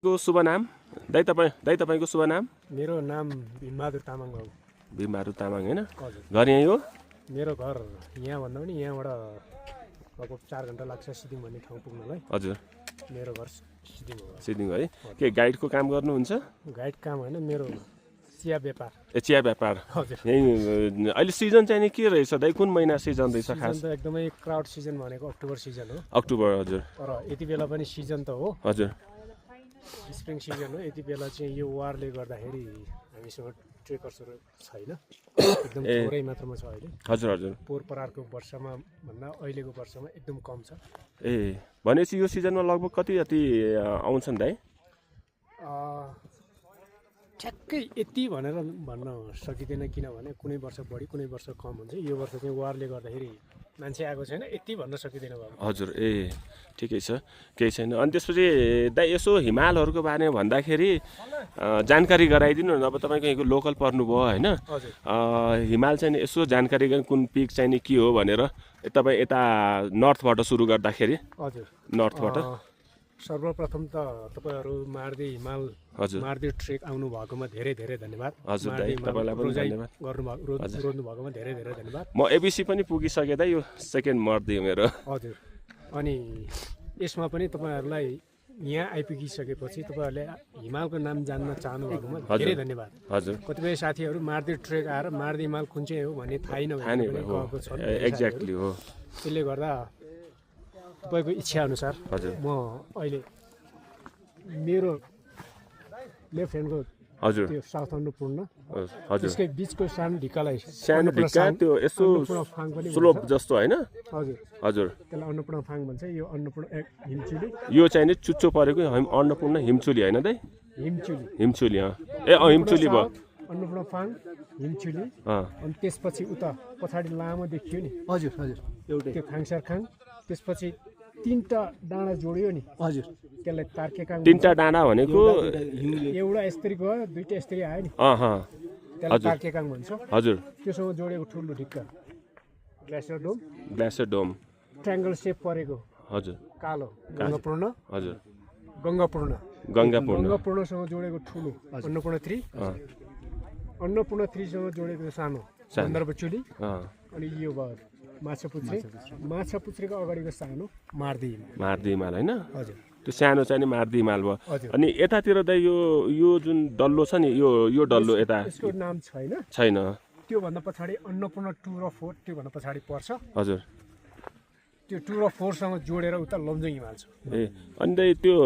को शुभ नाम दाइ तपाईको शुभ नाम? मेरो नाम भीमबहादुर तामाङ बाबु। भीमबहादुर तामाङ हैन? हजुर। घर यही हो? मेरो घर यहाँ भन्दा पनि यहाँबाट लगभग 4 घण्टा लाग्छ सिदिङ भन्ने ठाउँ पुग्नलाई। हजुर। मेरो घर सिदिङ हो। सिदिङ है? के गाइडको काम गर्नुहुन्छ? गाइड काम हैन, मेरो चिया व्यापार। चिया व्यापार। हजुर। यही अहिले सिजन चाहिँ नि के रहेछ दाइ? कुन महिना सिजन रहेछ खास? सिजन त एकदमै क्राउड सिजन भनेको अक्टोबर सिजन हो। अक्टोबर हजुर। तर यति बेला पनि सिजन त हो। हजुर। स्प्रिङ सिजन हो। यति बेला चाहिँ यो वारले गर्दाखेरि हामीसँग ट्रेकर्सहरू छैन। एकदम थोरै मात्रामा छ अहिले। हजुर हजुर। पोहोर परारको वर्षमा भन्दा अहिलेको वर्षमा एकदम कम छ। भनेपछि यो सिजनमा लगभग कति आउँछन् दाइ? ठ्याक्कै यति भनेर भन्न सकिँदैन, किनभने कुनै वर्ष बढी कुनै वर्ष कम हुन्छ। यो वर्ष चाहिँ वारले गर्दाखेरि मान्छे आएको छैन, यति भन्न सकिँदैन बाबु। हजुर। ठिकै छ, केही छैन। अनि त्यसपछि दाइ यसो हिमालहरूको बारेमा भन्दाखेरि जानकारी गराइदिनु न। अब तपाईँको यहाँको लोकल पर्नुभयो होइन? हजुर। हिमाल चाहिँ यसो जानकारी कुन पिक चाहिँ नि के हो भनेर तपाईँ यता नर्थबाट सुरु गर्दाखेरि? हजुर। नर्थबाट सर्वप्रथम त तपाईँहरू मार्दी हिमाल मार्दी ट्रेक आउनु भएकोमा धेरै धेरै धन्यवाद। हजुर दाइ, तपाईँलाई पनि धन्यवाद। रोज्नु भएकोमा धेरै धेरै धन्यवाद। म एबिसी पनि पुगिसकेँ दाइ, यो सेकेन्ड मर्दी हो मेरो। हजुर। अनि यसमा पनि तपाईँहरूलाई यहाँ आइपुगिसकेपछि तपाईँहरूले हिमालको नाम जान्न चाहनु भएकोमा धेरै धन्यवाद। हजुर। कतिपय साथीहरू मार्दी ट्रेक आएर मार्दी हिमाल कुन चाहिँ हो भन्ने थाहै नभएको छ। एक्ज्याक्टली हो। त्यसले गर्दा तपाईँको इच्छा अनुसार म अहिले मेरो लेफ्ट ह्यान्डको हजुर त्यो साउथ अन्नपूर्ण हजुर त्यसकै बिचको सानो ढिक्कालाई सानो ढिक्का त्यो यसो स्लोप जस्तो होइन? हजुर हजुर। त्यसलाई अन्नपूर्ण फाङ भन्छ। यो अन्नपूर्ण हिमचुली, यो चाहिँ नि चुच्चो परेको अन्नपूर्ण हिमचुली होइन दाइ? हिमचुली हिमचुली हिमचुली भयो। अन्नपूर्ण फाङ हिमचुली। अनि त्यसपछि उता पछाडि लामो देखियो नि? हजुर हजुर। एउटा त्यो खाङसार खाङ, त्यसपछि 3टा डाँडा जोडियो नि? हजुर। त्यसलाई तार्केकाङ। 3टा डाँडा भनेको एउटा यस्तरी गयो, 2टा यस्तरी आयो नि? त्यसलाई तार्केकाङ भन्छ। हजुर। त्योसँग जोडेको ठुलो ढिक्का ग्लेसियर डोम। ग्लेसियर डोम ट्रायंगल शेप परेको। हजुर। कालो गङ्गापूर्ण। हजुर। गङ्गापूर्णसँग जोडेको ठुलो अन्नपूर्ण 3। अन्नपूर्ण 3सँग जोडेको सानो गन्धर्वचुली। अनि यो भयो माछापुच्छ्रेको अगाडिको सानो मार्दी हिमाल होइन? हजुर। त्यो सानो चाहिँ नि मार्दी हिमाल भयो। अनि यतातिर त यो जुन डल्लो छ नि, यो डल्लो यता यसको नाम छैन। त्योभन्दा पछाडि अन्नपूर्ण 2 र 4 त्योभन्दा पछाडि पर्छ। हजुर। त्यो 2 र 4सँग जोडेर उता लमजुङ हिमाल छ। अनि त्यो